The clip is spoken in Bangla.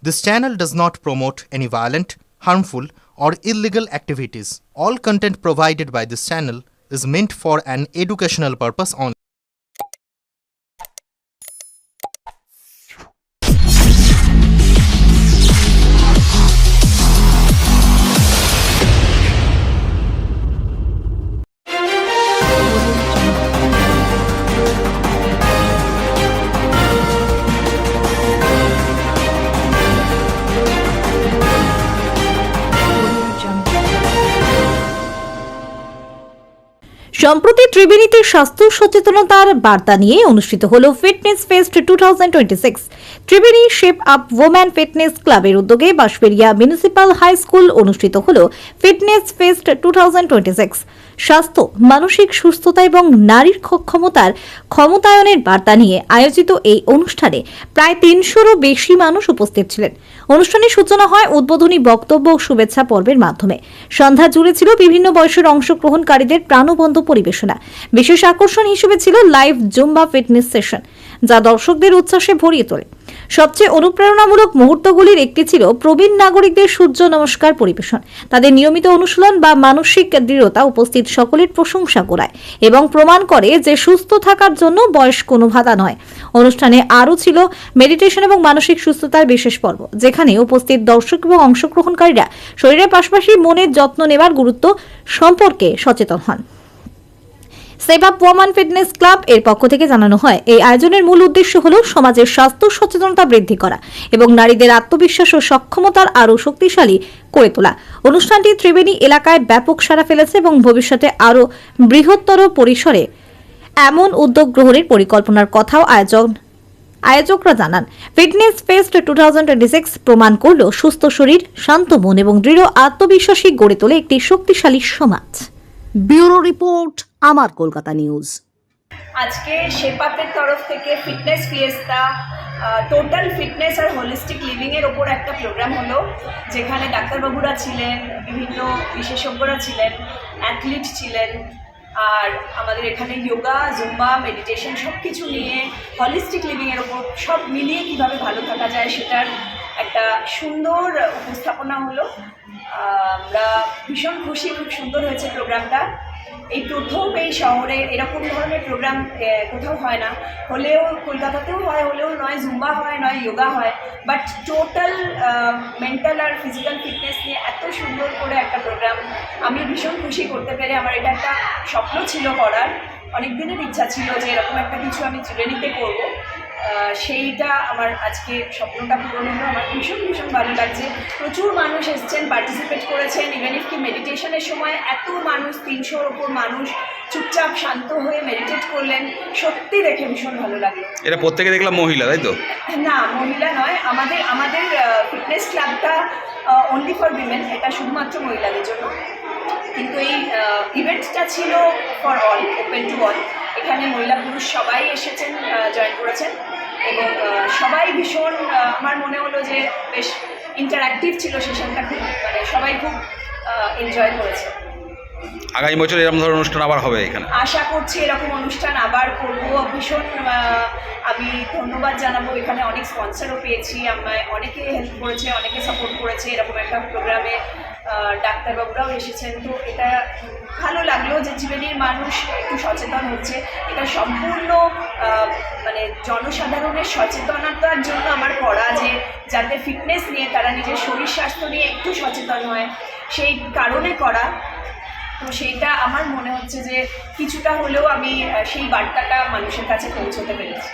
This channel does not promote any violent, harmful, or illegal activities. All content provided by this channel is meant for an educational purpose only. সম্প্রতি ত্রিবেণীতে স্বাস্থ্য সচেতনতার বার্তা নিয়ে অনুষ্ঠিত হলো fitness fest 2026। Tribeni shape up woman fitness ক্লাবের উদ্যোগে বাঁশবেড়িয়া মিউনিসিপাল হাই স্কুল অনুষ্ঠিত হলো ফিটনেস ফেস্ট 2026। স্বাস্থ্য, মানসিক সুস্থতা এবং নারীর ক্ষমতায়নের বার্তা নিয়ে আয়োজিত এই অনুষ্ঠানে প্রায় ৩০০রও বেশি মানুষ উপস্থিত ছিলেন। অনুষ্ঠানের সূচনা হয় উদ্বোধনী বক্তব্য ও শুভেচ্ছা পর্বের মাধ্যমে। সন্ধ্যা জুড়ে ছিল বিভিন্ন বয়সের অংশগ্রহণকারীদের প্রাণবন্ত পরিবেশনা। বিশেষ আকর্ষণ হিসেবে ছিল লাইভ জুম্বা ফিটনেস সেশন, যা দর্শকদের উচ্ছ্বাসে ভরিয়ে তোলে। সবচেয়ে অনুপ্রেরণামূলক মুহূর্তগুলির একটি ছিল প্রবীণ নাগরিকদের সূর্য নমস্কার পরিবেশন। তাদের নিয়মিত অনুশীলন বা মানসিক দৃঢ়তা উপস্থিত সকলের প্রশংসা করায় এবং প্রমাণ করে যে সুস্থ থাকার জন্য বয়স কোনো বাধা নয়। অনুষ্ঠানে আরও ছিল মেডিটেশন এবং মানসিক সুস্থতার বিশেষ পর্ব, যেখানে উপস্থিত দর্শক এবং অংশগ্রহণকারীরা শরীরের পাশাপাশি মনের যত্ন নেওয়ার গুরুত্ব সম্পর্কে সচেতন হন। Save up woman fitness club এর পক্ষ থেকে জানানো হয়, এই আয়োজনের মূল উদ্দেশ্য হল সমাজের স্বাস্থ্য সচেতনতা বৃদ্ধি করা এবং নারীদের আত্মবিশ্বাস ও সক্ষমতার আরও শক্তিশালী করে তোলা। অনুষ্ঠানটি ত্রিবেণী এলাকায় ব্যাপক সাড়া ফেলেছে এবং ভবিষ্যতে আরও বৃহত্তর পরিসরে এমন উদ্যোগ গ্রহণের পরিকল্পনার কথাও আয়োজকরা জানান। ফিটনেস ফেস্ট 2026 প্রমাণ করল সুস্থ শরীর, শান্ত মন এবং দৃঢ় আত্মবিশ্বাসী গড়ে তোলে একটি শক্তিশালী সমাজ। ব্যুরো রিপোর্ট, আমার কলকাতা নিউজ। আজকে শেপাপের তরফ থেকে ফিটনেস ফিয়েস্তা, টোটাল ফিটনেস আর হোলিস্টিক লিভিংয়ের ওপর একটা প্রোগ্রাম হলো, যেখানে ডাক্তারবাবুরা ছিলেন, বিভিন্ন বিশেষজ্ঞরা ছিলেন, অ্যাথলিট ছিলেন, আর আমাদের এখানে যোগা, জুম্বা, মেডিটেশন সব কিছু নিয়ে হলিস্টিক লিভিংয়ের ওপর সব মিলিয়ে কীভাবে ভালো থাকা যায় সেটার একটা সুন্দর উপস্থাপনা হলো। আমরা ভীষণ খুশি, খুব সুন্দর হয়েছে প্রোগ্রামটা। এই প্রথম এই শহরে এরকম ধরনের প্রোগ্রাম কোথাও হয় না, হলেও কলকাতাতেও হয়, হলেও নয় জুম্বা হয়, নয় যোগা হয়, বাট টোটাল মেন্টাল আর ফিজিক্যাল ফিটনেস নিয়ে এত সুন্দর করে একটা প্রোগ্রাম আমি ভীষণ খুশি করতে পেরে। আমার এটা একটা স্বপ্ন ছিল করার, অনেক দিনের ইচ্ছা ছিল যে এরকম একটা কিছু আমি ত্রিবেণীতে করবো। সেইটা আমার আজকে স্বপ্নটা পূরণ হলো। আমার ভীষণ ভীষণ ভালো লাগছে। প্রচুর মানুষ এসছেন, পার্টিসিপেট করেছেন। ইভেন কি মেডিটেশনের সময় এত মানুষ, 300-র ওপর মানুষ চুপচাপ শান্ত হয়ে মেডিটেট করলেন, সত্যি দেখে ভীষণ ভালো লাগলো। এটা প্রত্যেকে দেখলাম মহিলা, তাই তো? না, মহিলা নয়, আমাদের ফিটনেস ক্লাবটা অনলি ফর উইমেন, এটা শুধুমাত্র মহিলাদের জন্য। কিন্তু এই ইভেন্টটা ছিল for all, open to all. এখানে মহিলা পুরুষ সবাই এসেছেন, জয়েন করেছেন এবং সবাই ভীষণ, আমার মনে হলো যে বেশ ইন্টারঅ্যাক্টিভ ছিল সেশনটা, খুব সবাই খুব এনজয় করেছে। আগামী বছর এরকম ধরনের অনুষ্ঠান আবার হবে এখানে? আশা করছি এরকম অনুষ্ঠান আবার করব। ভীষণ আমি ধন্যবাদ জানাবো, এখানে অনেক স্পন্সরও পেয়েছি, আমায় অনেকে হেল্প করেছে, অনেকে সাপোর্ট করেছে। এরকম একটা প্রোগ্রামে ডাক্তারবাবুরাও এসেছেন, তো এটা ভালো লাগলো যে ত্রিবেণীর মানুষ একটু সচেতন হচ্ছে। এটা সম্পূর্ণ জনসাধারণের সচেতনতার জন্য আমার করা, যে যাতে ফিটনেস নিয়ে তারা নিজের শরীর স্বাস্থ্য নিয়ে একটু সচেতন হয়, সেই কারণে করা। তো সেইটা আমার মনে হচ্ছে যে কিছুটা হলেও আমি সেই বার্তাটা মানুষের কাছে পৌঁছতে পেরেছি।